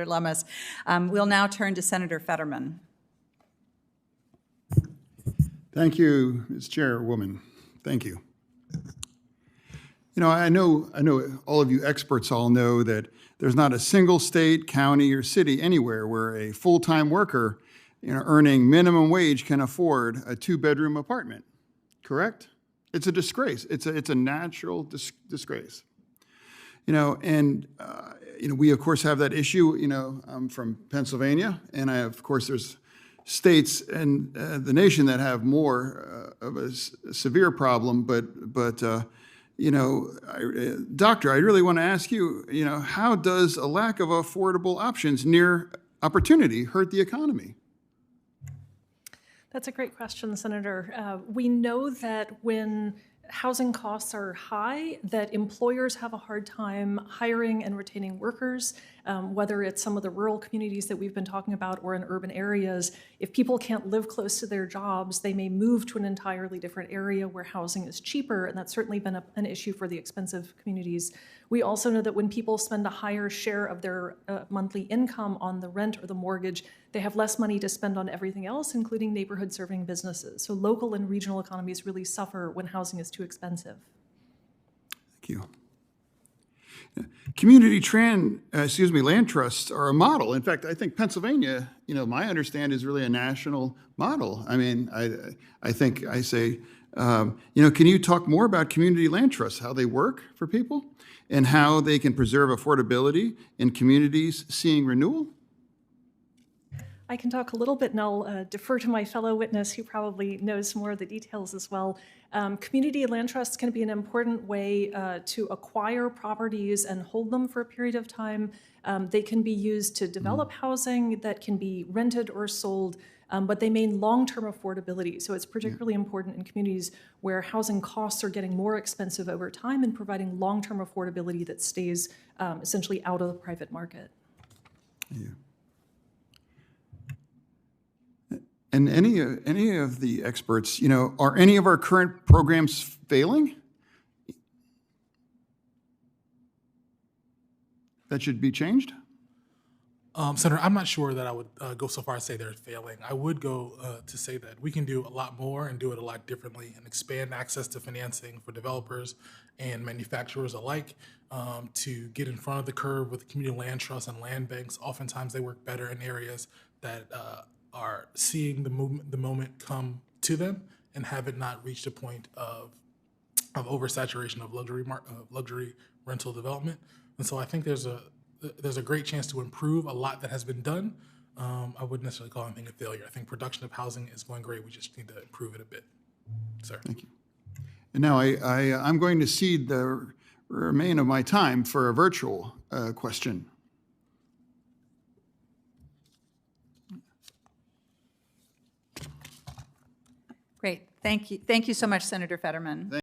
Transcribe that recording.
Lummis. We'll now turn to Senator Fetterman. Thank you, Ms. Chairwoman. Thank you. You know, I know all of you experts all know that there's not a single state, county, or city anywhere where a full-time worker, earning minimum wage can afford a 2-bedroom apartment. Correct? It's a disgrace. It's a natural disgrace. We of course have that issue. I'm from Pennsylvania, and of course there's states and the nation that have more of a severe problem. But Doctor, I really want to ask you, how does a lack of affordable options near opportunity hurt the economy? That's a great question, Senator. We know that when housing costs are high, that employers have a hard time hiring and retaining workers, whether it's some of the rural communities that we've been talking about or in urban areas. If people can't live close to their jobs, they may move to an entirely different area where housing is cheaper, and that's certainly been an issue for the expensive communities. We also know that when people spend a higher share of their monthly income on the rent or the mortgage, they have less money to spend on everything else, including neighborhood-serving businesses. So local and regional economies really suffer when housing is too expensive. Thank you. Community land trusts are a model. In fact, I think Pennsylvania, my understanding is really a national model. I mean, I think I say, can you talk more about community land trusts, how they work for people, and how they can preserve affordability in communities seeing renewal? I can talk a little bit, and I'll defer to my fellow witness who probably knows more of the details as well. Community land trusts can be an important way to acquire properties and hold them for a period of time. They can be used to develop housing that can be rented or sold, but they mean long-term affordability. So it's particularly important in communities where housing costs are getting more expensive over time and providing long-term affordability that stays essentially out of the private market. Yeah. And any of the experts, are any of our current programs failing that should be changed? Senator, I'm not sure that I would go so far as to say they're failing. I would go to say that we can do a lot more and do it a lot differently and expand access to financing for developers and manufacturers alike to get in front of the curve with community land trusts and land banks. Oftentimes they work better in areas that are seeing the moment come to them and have it not reached a point of oversaturation of luxury rental development. And so I think there's a great chance to improve a lot that has been done. I wouldn't necessarily call anything a failure. I think production of housing is going great. We just need to improve it a bit. Sir. Thank you. And now I'm going to cede the remain of my time for a virtual question. Great. Thank you. Thank you so much, Senator Fetterman.